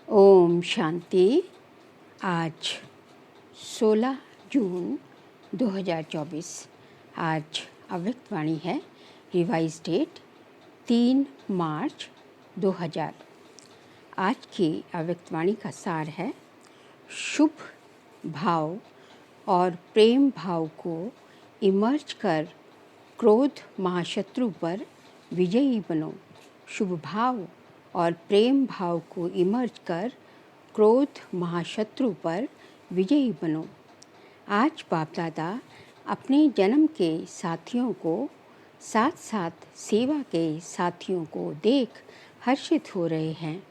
ओम शांति। आज 16 जून 2024। आज अव्यक्त वाणी है। रिवाइज डेट 3 मार्च 2000। आज की अव्यक्त वाणी का सार है, शुभ भाव और प्रेम भाव को इमर्ज कर क्रोध महाशत्रु पर विजयी बनो। शुभ भाव और प्रेम भाव को इमर्ज कर क्रोध महाशत्रु पर विजयी बनो। आज बाप दादा अपने जन्म के साथियों को साथ साथ सेवा के साथियों को देख हर्षित हो रहे हैं।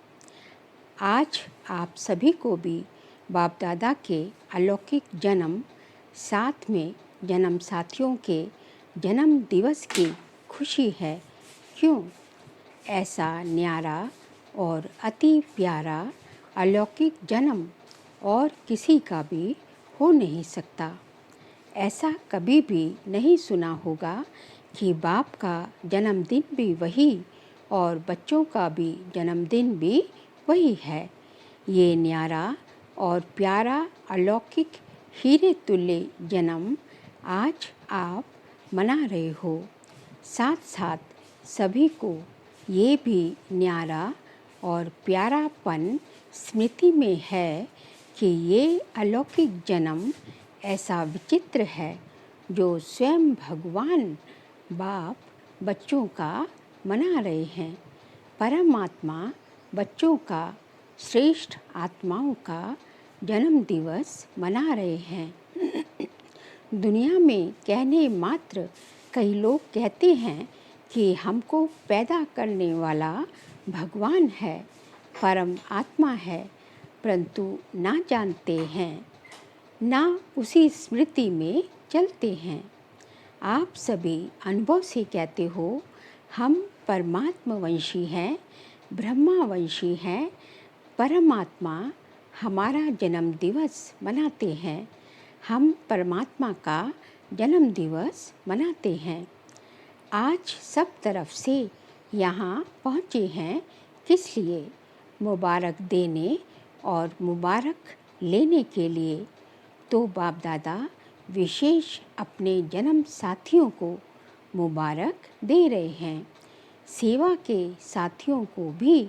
आज आप सभी को भी बाप दादा के अलौकिक जन्म, साथ में जन्म साथियों के जन्म दिवस की खुशी है। क्यों? ऐसा न्यारा और अति प्यारा अलौकिक जन्म और किसी का भी हो नहीं सकता। ऐसा कभी भी नहीं सुना होगा कि बाप का जन्मदिन भी वही और बच्चों का भी जन्मदिन भी वही है। ये न्यारा और प्यारा अलौकिक हीरे तुल्य जन्म आज आप मना रहे हो। साथ साथ सभी को ये भी न्यारा और प्यारापन स्मृति में है कि ये अलौकिक जन्म ऐसा विचित्र है जो स्वयं भगवान बाप बच्चों का मना रहे हैं। परमात्मा बच्चों का, श्रेष्ठ आत्माओं का जन्म दिवस मना रहे हैं। दुनिया में कहने मात्र कई लोग कहते हैं कि हमको पैदा करने वाला भगवान है, परम आत्मा है, परंतु ना जानते हैं, ना उसी स्मृति में चलते हैं। आप सभी अनुभव से कहते हो हम परमात्मवंशी हैं, ब्रह्मावंशी हैं। परमात्मा हमारा जन्म दिवस मनाते हैं, हम परमात्मा का जन्म दिवस मनाते हैं। आज सब तरफ से यहाँ पहुँचे हैं किस लिए? मुबारक देने और मुबारक लेने के लिए। तो बाप दादा विशेष अपने जन्म साथियों को मुबारक दे रहे हैं। सेवा के साथियों को भी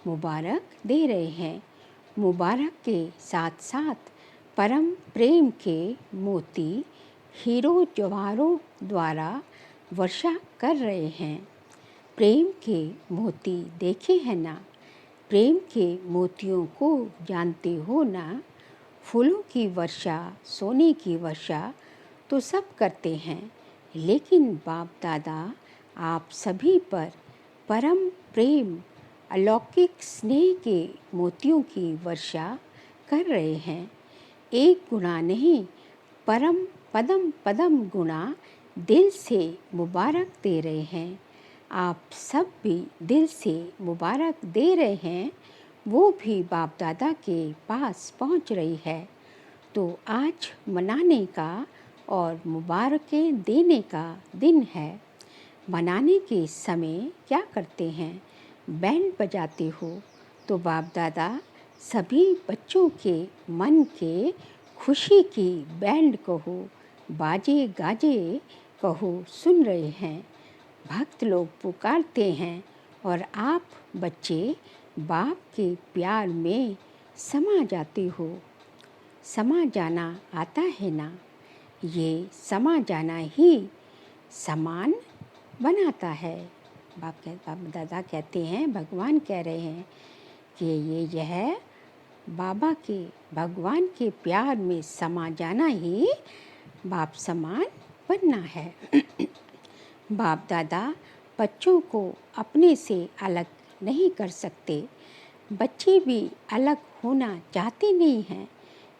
मुबारक दे रहे हैं। मुबारक के साथ साथ परम प्रेम के मोती हीरो जवाहरों द्वारा वर्षा कर रहे हैं। प्रेम के मोती देखे हैं ना? प्रेम के मोतियों को जानते हो ना? फूलों की वर्षा, सोने की वर्षा तो सब करते हैं, लेकिन बाप दादा आप सभी पर परम प्रेम, अलौकिक स्नेह के मोतियों की वर्षा कर रहे हैं। एक गुणा नहीं, परम पदम पदम गुणा दिल से मुबारक दे रहे हैं। आप सब भी दिल से मुबारक दे रहे हैं, वो भी बाप दादा के पास पहुंच रही है। तो आज मनाने का और मुबारकें देने का दिन है। मनाने के समय क्या करते हैं? बैंड बजाते हो। तो बाप दादा सभी बच्चों के मन के खुशी की बैंड कहो, बाजे गाजे कहो सुन रहे हैं। भक्त लोग पुकारते हैं और आप बच्चे बाप के प्यार में समा जाते हो। समा जाना आता है ना? ये समा जाना ही समान बनाता है। बाप दादा कहते हैं, भगवान कह रहे हैं कि यह बाबा के, भगवान के प्यार में समा जाना ही बाप समान बनना है। बाप दादा बच्चों को अपने से अलग नहीं कर सकते। बच्चे भी अलग होना चाहते नहीं हैं,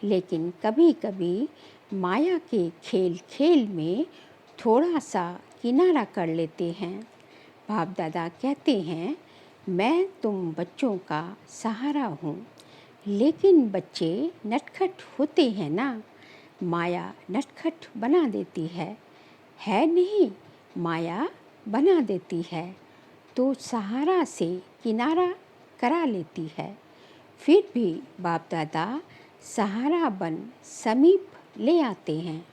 लेकिन कभी कभी माया के खेल खेल में थोड़ा सा किनारा कर लेते हैं। बाप दादा कहते हैं, मैं तुम बच्चों का सहारा हूँ, लेकिन बच्चे नटखट होते हैं ना। माया नटखट बना देती है नहीं? माया बना देती है तो सहारा से किनारा करा लेती है। फिर भी बाप दादा सहारा बन समीप ले आते हैं।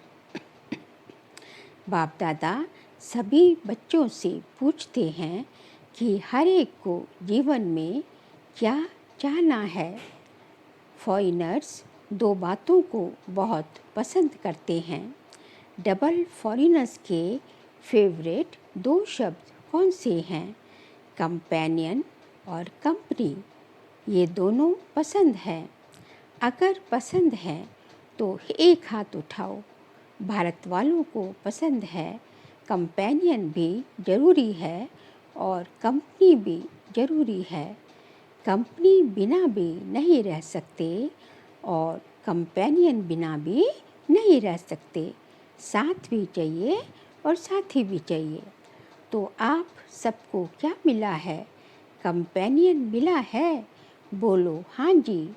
बाप दादा सभी बच्चों से पूछते हैं कि हर एक को जीवन में क्या चाहना है। फॉरेनर्स दो बातों को बहुत पसंद करते हैं। डबल फॉरेनर्स के फेवरेट दो शब्द कौन से हैं? कंपेनियन और कंपनी। ये दोनों पसंद है। अगर पसंद है तो एक हाथ उठाओ। भारत वालों को पसंद है, कंपेनियन भी ज़रूरी है और कंपनी भी ज़रूरी है। कंपनी बिना भी नहीं रह सकते और कंपेनियन बिना भी नहीं रह सकते। साथ भी चाहिए और साथी भी चाहिए। तो आप सबको क्या मिला है? कंपेनियन मिला है? बोलो हाँ जी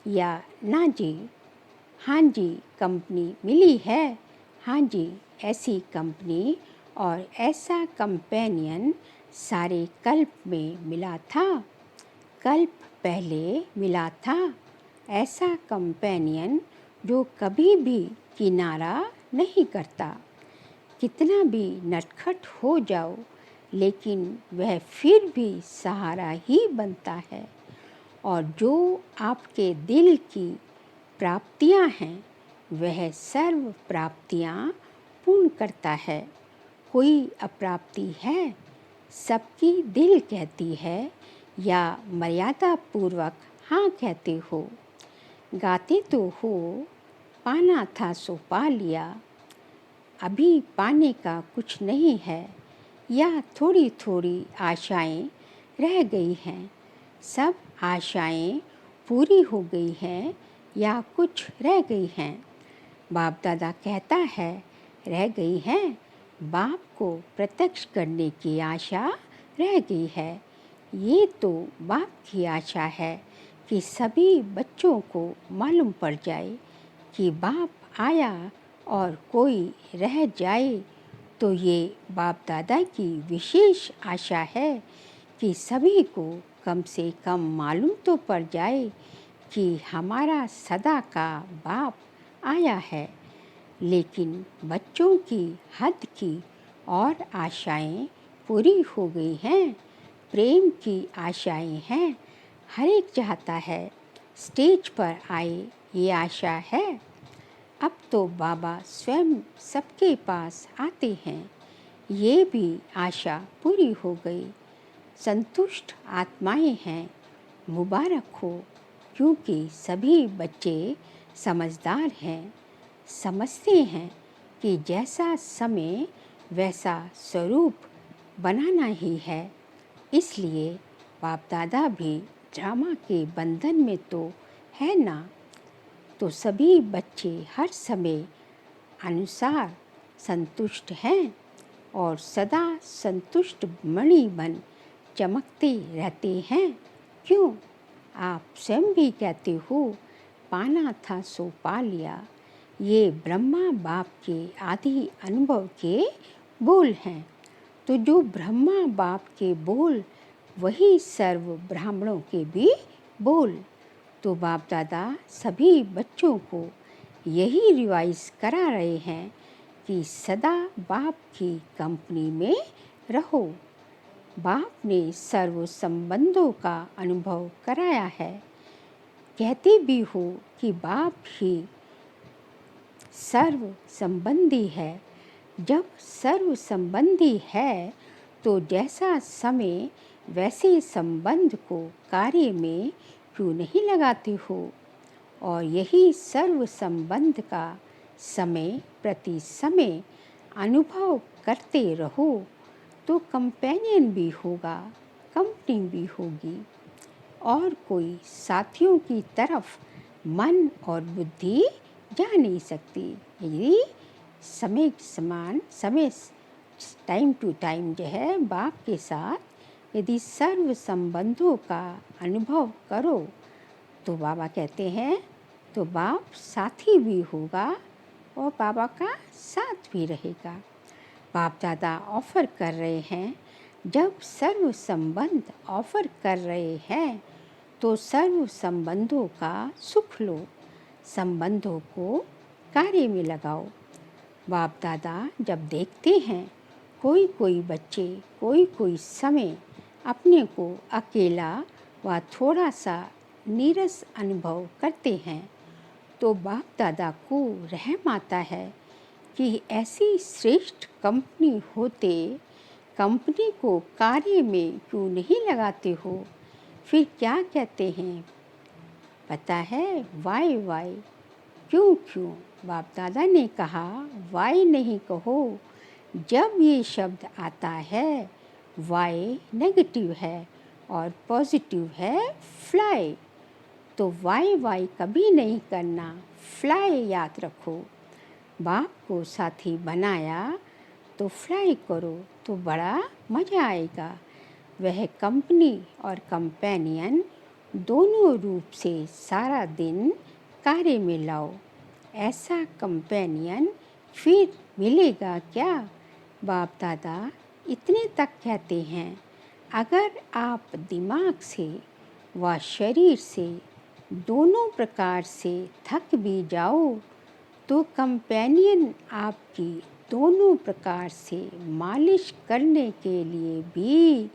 या ना जी। हाँ जी, कंपनी मिली है। हाँ जी, ऐसी कंपनी और ऐसा कंपेनियन सारे कल्प में मिला था। कल्प पहले मिला था। ऐसा कंपेनियन जो कभी भी किनारा नहीं करता। कितना भी नटखट हो जाओ लेकिन वह फिर भी सहारा ही बनता है। और जो आपके दिल की प्राप्तियां हैं वह सर्व प्राप्तियां पूर्ण करता है। कोई अप्राप्ति है? सबकी दिल कहती है या मर्यादा पूर्वक हाँ कहते हो? गाते तो हो पाना था सो पा लिया, अभी पाने का कुछ नहीं है, या थोड़ी थोड़ी आशाएं रह गई हैं। सब आशाएं पूरी हो गई हैं या कुछ रह गई हैं? बाप दादा कहता है रह गई हैं। बाप को प्रत्यक्ष करने की आशा रह गई है। ये तो बाप की आशा है कि सभी बच्चों को मालूम पड़ जाए कि बाप आया और कोई रह जाए तो ये बाप दादा की विशेष आशा है कि सभी को कम से कम मालूम तो पड़ जाए कि हमारा सदा का बाप आया है। लेकिन बच्चों की हद की और आशाएं पूरी हो गई हैं। प्रेम की आशाएं हैं। हर एक चाहता है स्टेज पर आए, ये आशा है। अब तो बाबा स्वयं सबके पास आते हैं। ये भी आशा पूरी हो गई। संतुष्ट आत्माएं हैं। मुबारक हो, क्योंकि सभी बच्चे समझदार हैं। समझते हैं कि जैसा समय वैसा स्वरूप बनाना ही है। इसलिए बाप दादा भी ड्रामा के बंधन में तो है ना। तो सभी बच्चे हर समय अनुसार संतुष्ट हैं और सदा संतुष्ट मणि बन चमकते रहते हैं। क्यों? आप स्वयं भी कहते हो पाना था सो पा लिया। ये ब्रह्मा बाप के आदि अनुभव के बोल हैं। तो जो ब्रह्मा बाप के बोल वही सर्व ब्राह्मणों के भी बोल। तो बाप दादा सभी बच्चों को यही रिवाइज करा रहे हैं कि सदा बाप की कंपनी में रहो। बाप ने सर्व संबंधों का अनुभव कराया है। कहते भी हो कि बाप ही सर्व संबंधी है। जब सर्व संबंधी है तो जैसा समय वैसे संबंध को कार्य में क्यों नहीं लगाते हो? और यही सर्व संबंध का समय प्रति समय अनुभव करते रहो तो कंपेनियन भी होगा, कंपनी भी होगी और कोई साथियों की तरफ मन और बुद्धि जा नहीं सकती। यदि समय समान समय टाइम टू टाइम जो है बाप के साथ यदि सर्व संबंधों का अनुभव करो तो बाबा कहते हैं तो बाप साथी भी होगा और बाबा का साथ भी रहेगा। बाप दादा ऑफ़र कर रहे हैं। जब सर्व संबंध ऑफ़र कर रहे हैं तो सर्व संबंधों का सुख लो, संबंधों को कार्य में लगाओ। बाप दादा जब देखते हैं कोई कोई बच्चे कोई कोई समय अपने को अकेला व थोड़ा सा नीरस अनुभव करते हैं, तो बाप दादा को रहम आता है कि ऐसी श्रेष्ठ कंपनी होते कंपनी को कार्य में क्यों नहीं लगाते हो। फिर क्या कहते हैं पता है? वाई वाई, क्यों क्यों। बाप दादा ने कहा वाई नहीं कहो। जब ये शब्द आता है वाई नेगेटिव है और पॉजिटिव है फ्लाई, तो वाई वाई कभी नहीं करना, फ्लाई याद रखो। बाप को साथी बनाया तो फ्लाई करो तो बड़ा मज़ा आएगा। वह कंपनी और कंपेनियन दोनों रूप से सारा दिन कार्य में लाओ। ऐसा कंपेनियन फिर मिलेगा क्या? बाप दादा इतने तक कहते हैं, अगर आप दिमाग से व शरीर से दोनों प्रकार से थक भी जाओ तो कंपेनियन आपकी दोनों प्रकार से मालिश करने के लिए भी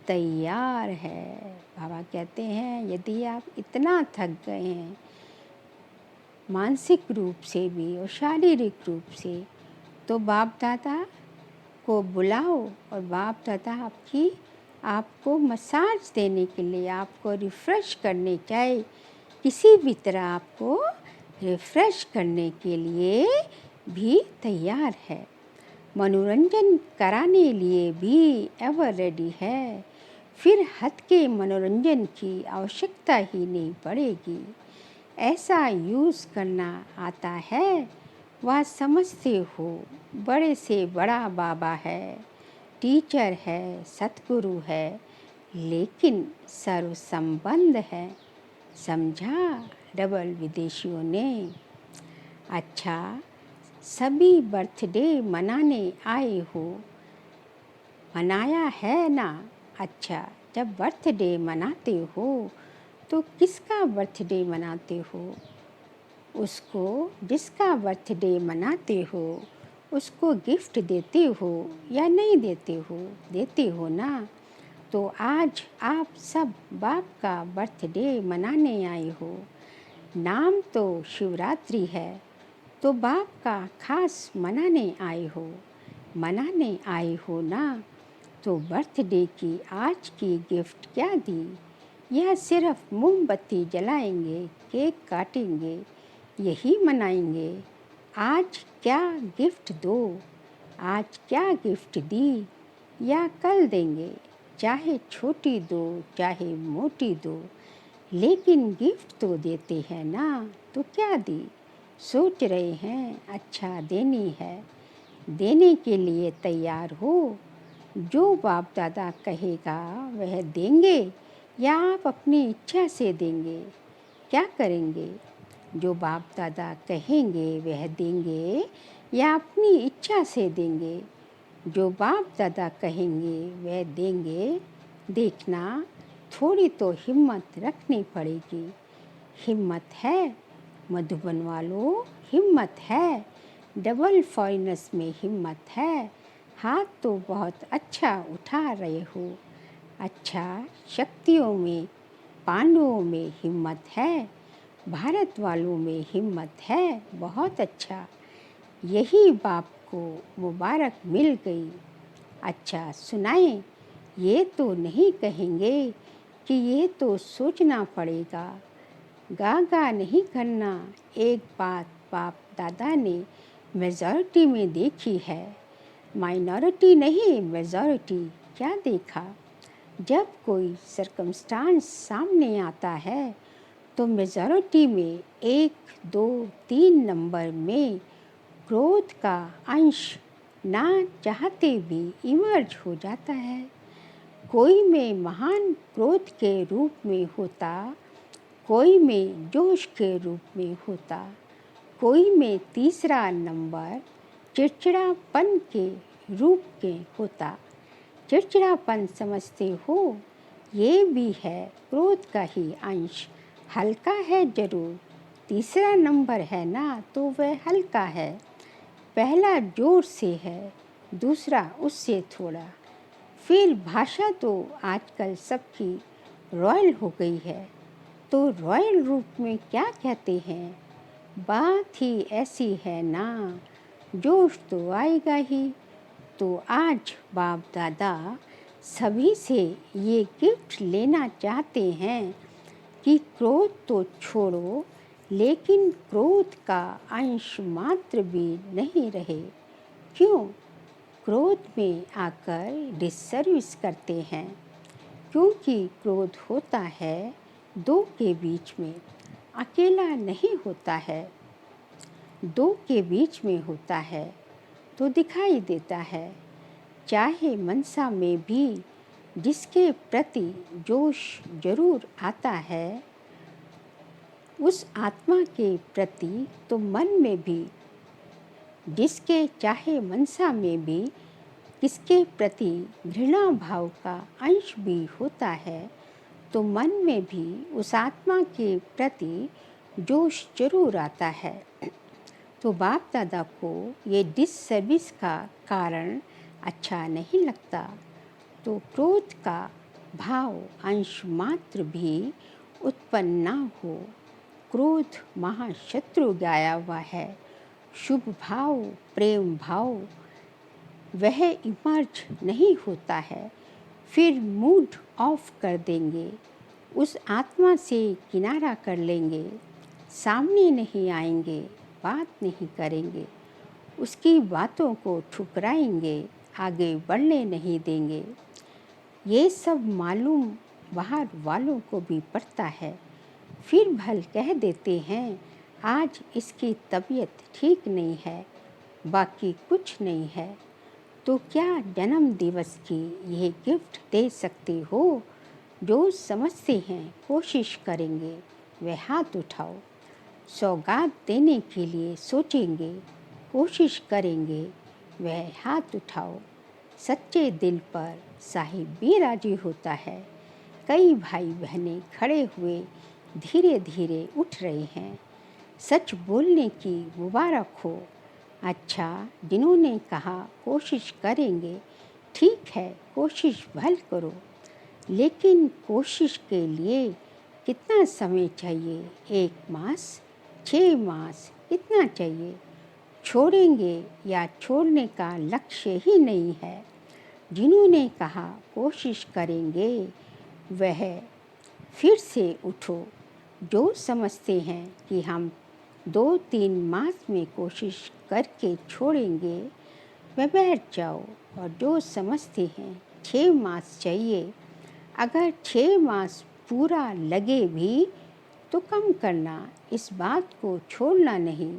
तैयार है। बाबा कहते हैं यदि आप इतना थक गए हैं मानसिक रूप से भी और शारीरिक रूप से, तो बाप दादा को बुलाओ और बाप दादा आपको मसाज देने के लिए, आपको रिफ़्रेश करने, चाहे किसी भी तरह आपको रिफ़्रेश करने के लिए भी तैयार है। मनोरंजन कराने लिए भी एवर रेडी है। फिर हद के मनोरंजन की आवश्यकता ही नहीं पड़ेगी। ऐसा यूज़ करना आता है, वह समझते हो बड़े से बड़ा बाबा है, टीचर है, सतगुरु है, लेकिन सर्व संबंध है। समझा डबल विदेशियों ने। अच्छा, सभी बर्थडे मनाने आए हो, मनाया है ना? अच्छा, जब बर्थडे मनाते हो तो किसका बर्थडे मनाते हो? उसको जिसका बर्थडे मनाते हो उसको गिफ्ट देते हो या नहीं देते हो? देते हो ना। तो आज आप सब बाप का बर्थडे मनाने आए हो। नाम तो शिवरात्रि है, तो बाप का खास मनाने आए हो ना। तो बर्थडे की आज की गिफ्ट क्या दी? यह सिर्फ मोमबत्ती जलाएंगे, केक काटेंगे, यही मनाएंगे। आज क्या गिफ्ट दो? आज क्या गिफ्ट दी या कल देंगे? चाहे छोटी दो चाहे मोटी दो, लेकिन गिफ्ट तो देते हैं ना। तो क्या दी? सोच रहे हैं अच्छा देनी है, देने के लिए तैयार हो। जो बाप दादा कहेगा वह देंगे या आप अपनी इच्छा से देंगे? क्या करेंगे? जो बाप दादा कहेंगे वह देंगे या अपनी इच्छा से देंगे? जो बाप दादा कहेंगे वह देंगे। देखना, थोड़ी तो हिम्मत रखनी पड़ेगी। हिम्मत है मधुबन वालों, हिम्मत है। डबल फॉरेनर्स में हिम्मत है। हाथ तो बहुत अच्छा उठा रहे हो। अच्छा, शक्तियों में पांडवों में हिम्मत है, भारत वालों में हिम्मत है। बहुत अच्छा, यही बाप को मुबारक मिल गई। अच्छा सुनाएं, ये तो नहीं कहेंगे कि ये तो सोचना पड़ेगा। गा नहीं करना। एक बात बाप दादा ने मेजॉरिटी में देखी है, माइनॉरिटी नहीं मेजॉरिटी। क्या देखा? जब कोई सर्कमस्टांस सामने आता है तो मेजॉरिटी में 1, 2, 3 नंबर में क्रोध का अंश ना चाहते भी इमर्ज हो जाता है। कोई में महान क्रोध के रूप में होता, कोई में जोश के रूप में होता, कोई में तीसरा नंबर चिड़चिड़ापन के रूप के होता। चिड़चिड़ापन समझते हो? ये भी है क्रोध का ही अंश, हल्का है जरूर, तीसरा नंबर है ना तो वह हल्का है। पहला जोर से है, दूसरा उससे थोड़ा। फिर भाषा तो आजकल सबकी रॉयल हो गई है, तो रॉयल रूप में क्या कहते हैं? बात ही ऐसी है ना, जोश तो आएगा ही। तो आज बाप दादा सभी से ये गिफ्ट लेना चाहते हैं कि क्रोध तो छोड़ो, लेकिन क्रोध का अंश मात्र भी नहीं रहे। क्यों? क्रोध में आकर डिससर्विस करते हैं, क्योंकि क्रोध होता है दो के बीच में, अकेला नहीं होता है। दो के बीच में होता है तो दिखाई देता है। चाहे मनसा में भी जिसके प्रति जोश जरूर आता है, उस आत्मा के प्रति तो मन में भी, जिसके चाहे मनसा में भी किसके प्रति घृणा भाव का अंश भी होता है, तो मन में भी उस आत्मा के प्रति जोश जरूर आता है। तो बाप दादा को ये डिससर्विस का कारण अच्छा नहीं लगता। तो क्रोध का भाव अंश मात्र भी उत्पन्न ना हो। क्रोध महाशत्रु गाया हुआ है। शुभ भाव, प्रेम भाव वह इमर्ज नहीं होता है, फिर मूड ऑफ कर देंगे, उस आत्मा से किनारा कर लेंगे, सामने नहीं आएंगे, बात नहीं करेंगे, उसकी बातों को ठुकराएंगे, आगे बढ़ने नहीं देंगे। ये सब मालूम बाहर वालों को भी पड़ता है, फिर भल कह देते हैं आज इसकी तबीयत ठीक नहीं है, बाकी कुछ नहीं है। तो क्या जन्म दिवस की यह गिफ्ट दे सकते हो? जो समझते हैं कोशिश करेंगे वह हाथ उठाओ। सौगात देने के लिए सोचेंगे, कोशिश करेंगे वह हाथ उठाओ। सच्चे दिल पर साहिब भी राजी होता है। कई भाई बहनें खड़े हुए धीरे धीरे उठ रहे हैं। सच बोलने की मुबारक हो। अच्छा, जिन्होंने कहा कोशिश करेंगे, ठीक है, कोशिश भल करो, लेकिन कोशिश के लिए कितना समय चाहिए? 1 मास, 6 मास, कितना चाहिए? छोड़ेंगे या छोड़ने का लक्ष्य ही नहीं है। जिन्होंने कहा कोशिश करेंगे, वह फिर से उठो। जो समझते हैं कि हम 2-3 मास में कोशिश करके छोड़ेंगे, वह बैठ जाओ। और जो समझते हैं 6 मास चाहिए, अगर 6 मास पूरा लगे भी तो कम करना, इस बात को छोड़ना नहीं,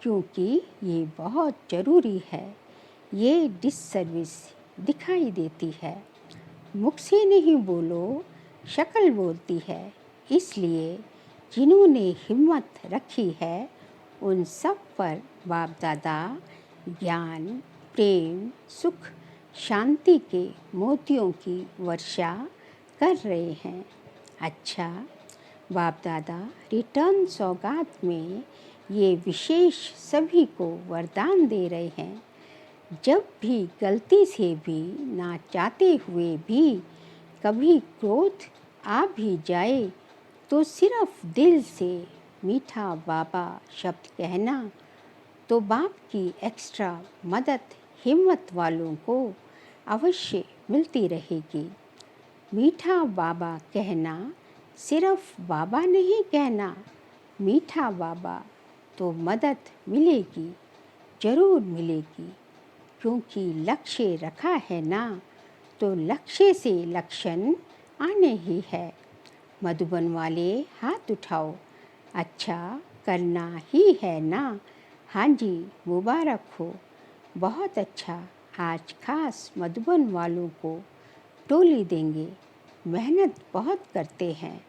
क्योंकि ये बहुत ज़रूरी है। ये डिससर्विस दिखाई देती है। मुख से नहीं बोलो, शक्ल बोलती है। इसलिए जिन्होंने हिम्मत रखी है, उन सब पर बाप दादा ज्ञान, प्रेम, सुख, शांति के मोतियों की वर्षा कर रहे हैं। अच्छा, बाप दादा रिटर्न सौगात में ये विशेष सभी को वरदान दे रहे हैं। जब भी गलती से भी, ना चाहते हुए भी कभी क्रोध आ भी जाए, तो सिर्फ दिल से मीठा बाबा शब्द कहना, तो बाप की एक्स्ट्रा मदद हिम्मत वालों को अवश्य मिलती रहेगी। मीठा बाबा कहना, सिर्फ बाबा नहीं कहना, मीठा बाबा, तो मदद मिलेगी, ज़रूर मिलेगी, क्योंकि लक्ष्य रखा है ना, तो लक्ष्य से लक्षण आने ही है। मधुबन वाले हाथ उठाओ। अच्छा, करना ही है ना? हाँ जी, मुबारक हो। बहुत अच्छा। आज खास मधुबन वालों को टोली देंगे। मेहनत बहुत करते हैं,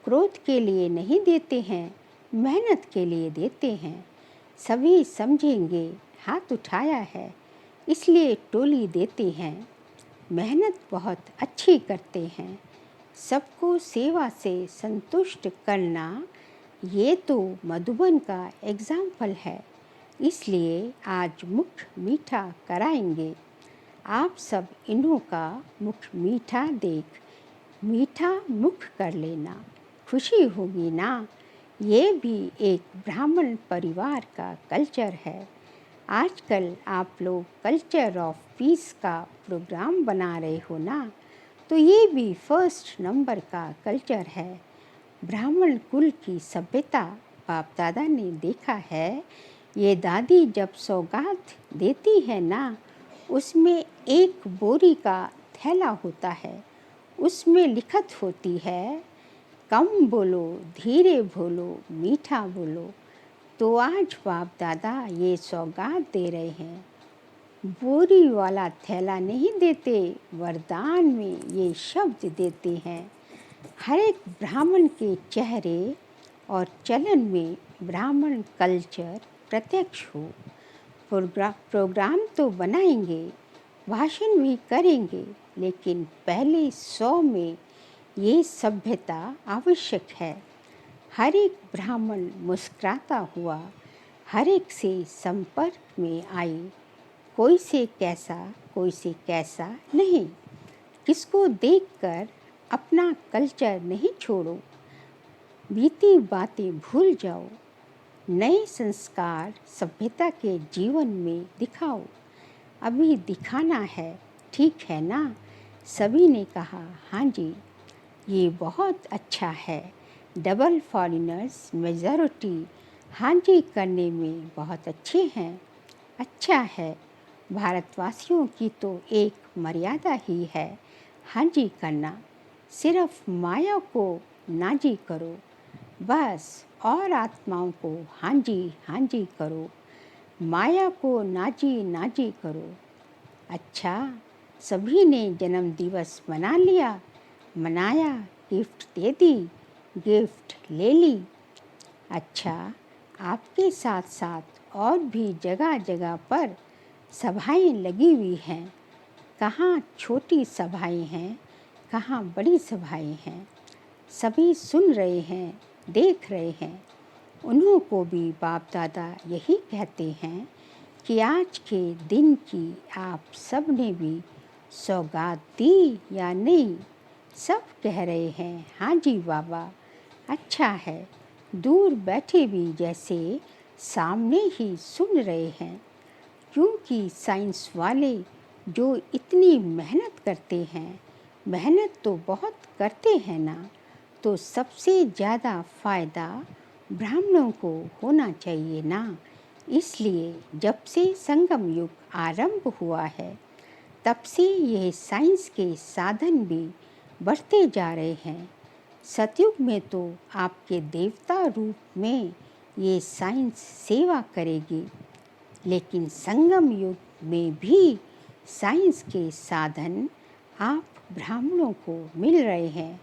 क्रोध के लिए नहीं देते हैं, मेहनत के लिए देते हैं। सभी समझेंगे हाथ उठाया है, इसलिए टोली देते हैं। मेहनत बहुत अच्छी करते हैं, सबको सेवा से संतुष्ट करना, ये तो मधुबन का एग्जाम्पल है। इसलिए आज मुख मीठा कराएंगे। आप सब इन्हों का मुख मीठा देख मीठा मुख कर लेना, खुशी होगी ना। ये भी एक ब्राह्मण परिवार का कल्चर है। आजकल आप लोग कल्चर ऑफ पीस का प्रोग्राम बना रहे हो ना, तो ये भी फर्स्ट नंबर का कल्चर है। ब्राह्मण कुल की सभ्यता बाप दादा ने देखा है। ये दादी जब सौगात देती है ना, उसमें एक बोरी का थैला होता है। उसमें लिखत होती है, कम बोलो, धीरे बोलो, मीठा बोलो। तो आज बाप दादा ये सौगात दे रहे हैं। बोरी वाला थैला नहीं देते, वरदान में ये शब्द देते हैं। हर एक ब्राह्मण के चेहरे और चलन में ब्राह्मण कल्चर प्रत्यक्ष हो। प्रोग्राम तो बनाएंगे, भाषण भी करेंगे, लेकिन पहले 100 में ये सभ्यता आवश्यक है। हर एक ब्राह्मण मुस्कुराता हुआ हर एक से संपर्क में आई। कोई से कैसा नहीं। किसको देखकर अपना कल्चर नहीं छोड़ो। बीती बातें भूल जाओ। नए संस्कार सभ्यता के जीवन में दिखाओ। अभी दिखाना है, ठीक है ना? सभी ने कहा हाँ जी। ये बहुत अच्छा है। डबल फॉरेनर्स मेजॉरिटी हाँ जी करने में बहुत अच्छे हैं। अच्छा है। भारतवासियों की तो एक मर्यादा ही है हाँ जी करना। सिर्फ माया को ना जी करो बस, और आत्माओं को हाँ जी करो। माया को ना जी करो। अच्छा, सभी ने जन्म दिवस मना लिया, मनाया, गिफ्ट दे दी, गिफ्ट ले ली। अच्छा, आपके साथ साथ और भी जगह जगह पर सभाएं लगी हुई हैं। कहाँ छोटी सभाएं हैं, कहाँ बड़ी सभाएं हैं। सभी सुन रहे हैं, देख रहे हैं। उन्हों को भी बाप दादा यही कहते हैं कि आज के दिन की आप सब ने भी सौगात दी या नहीं। सब कह रहे हैं हाँ जी बाबा। अच्छा है। दूर बैठे भी जैसे सामने ही सुन रहे हैं। क्योंकि साइंस वाले जो इतनी मेहनत करते हैं, मेहनत तो बहुत करते हैं ना, तो सबसे ज़्यादा फ़ायदा ब्राह्मणों को होना चाहिए ना। इसलिए जब से संगम युग आरंभ हुआ है, तब से यह साइंस के साधन भी बढ़ते जा रहे हैं। सतयुग में तो आपके देवता रूप में ये साइंस सेवा करेगी, लेकिन संगम युग में भी साइंस के साधन आप ब्राह्मणों को मिल रहे हैं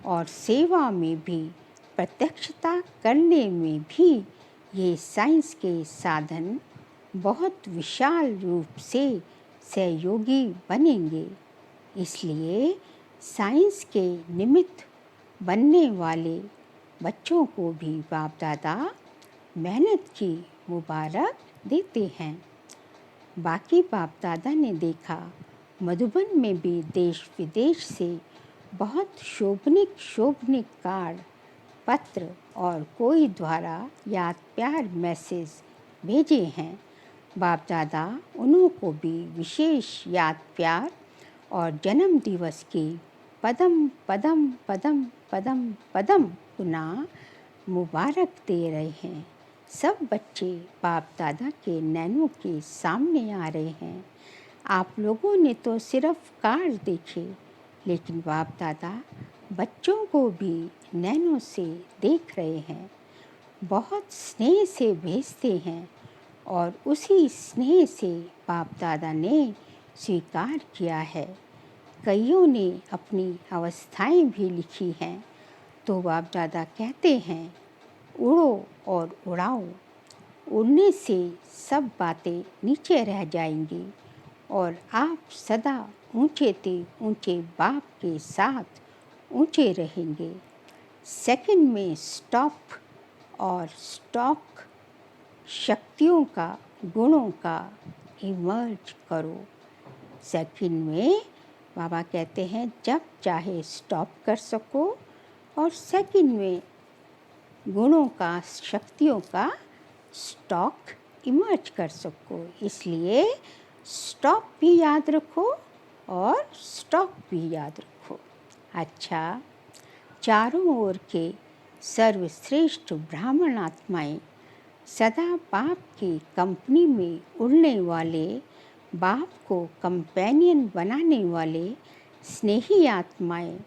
और सेवा में भी, प्रत्यक्षता करने में भी ये साइंस के साधन बहुत विशाल रूप से सहयोगी बनेंगे। इसलिए साइंस के निमित्त बनने वाले बच्चों को भी बाप दादा मेहनत की मुबारक देते हैं। बाकी बाप दादा ने देखा मधुबन में भी देश विदेश से बहुत शोभनिक कार्ड, पत्र और कोई द्वारा याद प्यार मैसेज भेजे हैं। बाप दादा उन्हों को भी विशेष याद प्यार और जन्म दिवस की पदम पदम पदम पदम पदम पुनः मुबारक दे रहे हैं। सब बच्चे बाप दादा के नैनों के सामने आ रहे हैं। आप लोगों ने तो सिर्फ कार्ड देखे, लेकिन बाप दादा बच्चों को भी नैनों से देख रहे हैं। बहुत स्नेह से भेजते हैं और उसी स्नेह से बाप दादा ने स्वीकार किया है। कईयों ने अपनी अवस्थाएं भी लिखी हैं। तो बाप दादा कहते हैं, उड़ो और उड़ाओ। उड़ने से सब बातें नीचे रह जाएंगी और आप सदा ऊंचे ते ऊंचे बाप के साथ ऊंचे रहेंगे। सेकंड में स्टॉप और स्टॉक शक्तियों का, गुणों का इमर्ज करो। सेकंड में बाबा कहते हैं जब चाहे स्टॉप कर सको, और सेकंड में गुणों का, शक्तियों का स्टॉक इमर्ज कर सको। इसलिए स्टॉप भी याद रखो और स्टॉक भी याद रखो। अच्छा, चारों ओर के सर्वश्रेष्ठ ब्राह्मण आत्माएं, सदा बाप की कंपनी में उड़ने वाले, बाप को कंपेनियन बनाने वाले स्नेही आत्माएं,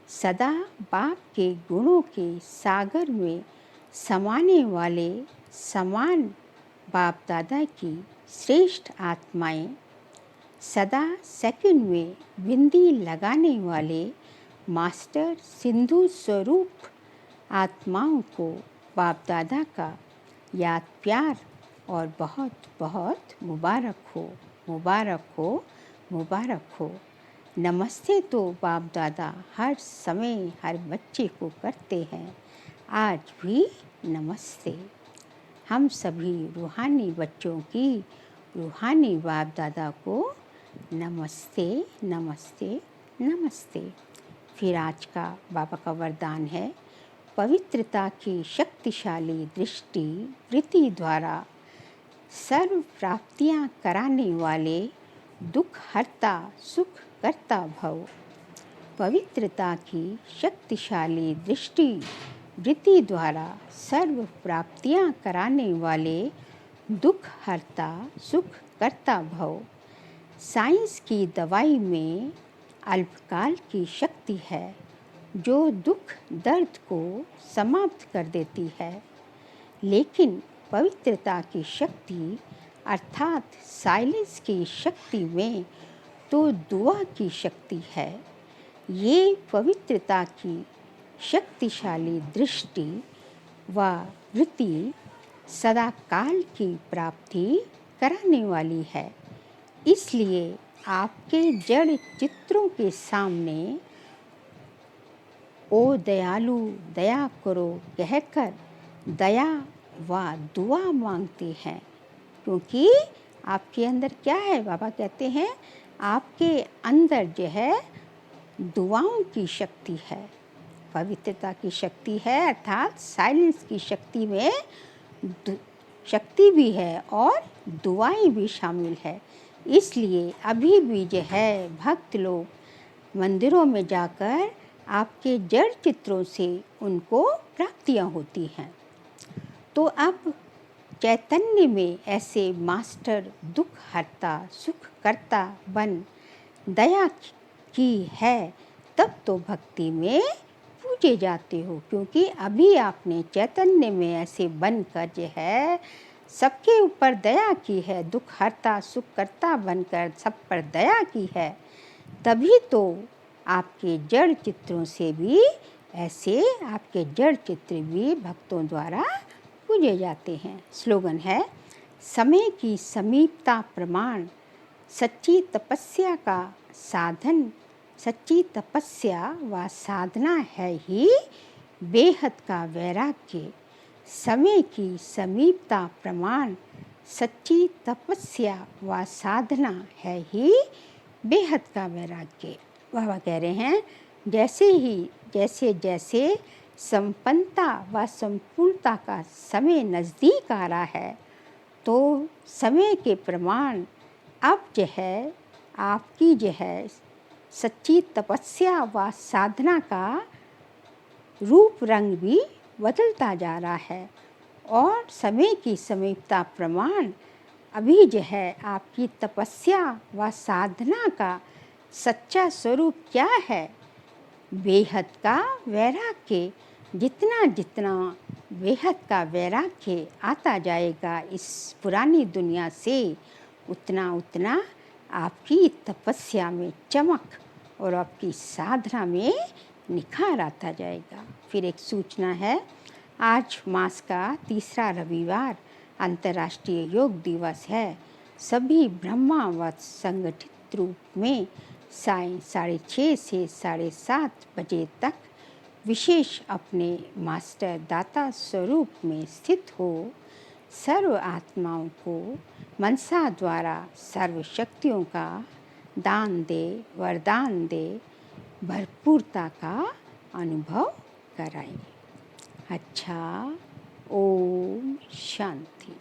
सदा बाप के गुणों के सागर में समाने वाले समान बाप दादा की श्रेष्ठ आत्माएं, सदा सेकंड में बिंदी लगाने वाले मास्टर सिंधु स्वरूप आत्माओं को बाप दादा का याद, प्यार और बहुत बहुत मुबारक हो, मुबारक हो, मुबारक हो। नमस्ते तो बाप दादा हर समय हर बच्चे को करते हैं, आज भी नमस्ते। हम सभी रूहानी बच्चों की रूहानी बाप दादा को नमस्ते, नमस्ते, नमस्ते। फिर आज का बाबा का वरदान है, पवित्रता की शक्तिशाली दृष्टि वृत्ति द्वारा सर्व प्राप्तियां कराने वाले दुख हरता सुख करता भव। पवित्रता की शक्तिशाली दृष्टि वृत्ति द्वारा सर्व प्राप्तियां कराने वाले दुख हरता सुख करता भव। साइंस की दवाई में अल्पकाल की शक्ति है जो दुख दर्द को समाप्त कर देती है, लेकिन पवित्रता की शक्ति अर्थात साइलेंस की शक्ति में तो दुआ की शक्ति है। ये पवित्रता की शक्तिशाली दृष्टि व वृत्ति सदा काल की प्राप्ति कराने वाली है। इसलिए आपके जड़ चित्रों के सामने ओ दयालु दया करो कहकर दया व दुआ मांगते हैं, क्योंकि आपके अंदर क्या है? बाबा कहते हैं आपके अंदर जो है दुआओं की शक्ति है, पवित्रता की शक्ति है, अर्थात साइलेंस की शक्ति में शक्ति भी है और दुआएं भी शामिल है। इसलिए अभी भी जो है भक्त लोग मंदिरों में जाकर आपके जड़ चित्रों से उनको प्राप्तियां होती हैं। तो अब चैतन्य में ऐसे मास्टर दुख हरता सुख करता बन दया की है, तब तो भक्ति में पूजे जाते हो, क्योंकि अभी आपने चैतन्य में ऐसे बनकर जो है सबके ऊपर दया की है, दुख हरता सुख करता बनकर सब पर दया की है, तभी तो आपके जड़ चित्रों से भी ऐसे आपके जड़ चित्र भी भक्तों द्वारा पूजे जाते हैं। स्लोगन है, समय की समीपता प्रमाण सच्ची तपस्या का साधन, सच्ची तपस्या व साधना है ही बेहद का वैराग्य। समय की समीपता प्रमाण सच्ची तपस्या व साधना है ही बेहद का वैराग्य। बाबा कह रहे हैं जैसे जैसे संपन्नता व संपूर्णता का समय नज़दीक आ रहा है, तो समय के प्रमाण अब जो है आपकी जो है सच्ची तपस्या व साधना का रूप रंग भी बदलता जा रहा है, और समय की समीपता प्रमाण अभी जो है आपकी तपस्या व साधना का सच्चा स्वरूप क्या है? बेहद का वैराग्य। जितना जितना बेहद का वैराग्य आता जाएगा इस पुरानी दुनिया से, उतना उतना आपकी तपस्या में चमक और आपकी साधना में निखार आता जाएगा। फिर एक सूचना है, आज मास का तीसरा रविवार अंतर्राष्ट्रीय योग दिवस है। सभी ब्रह्मावत संगठित रूप में सायं 6:30 से 7:30 बजे तक विशेष अपने मास्टर दाता स्वरूप में स्थित हो सर्व आत्माओं को मनसा द्वारा सर्व शक्तियों का दान दे, वरदान दे, भरपूरता का अनुभव कराए। अच्छा, ओम शांति।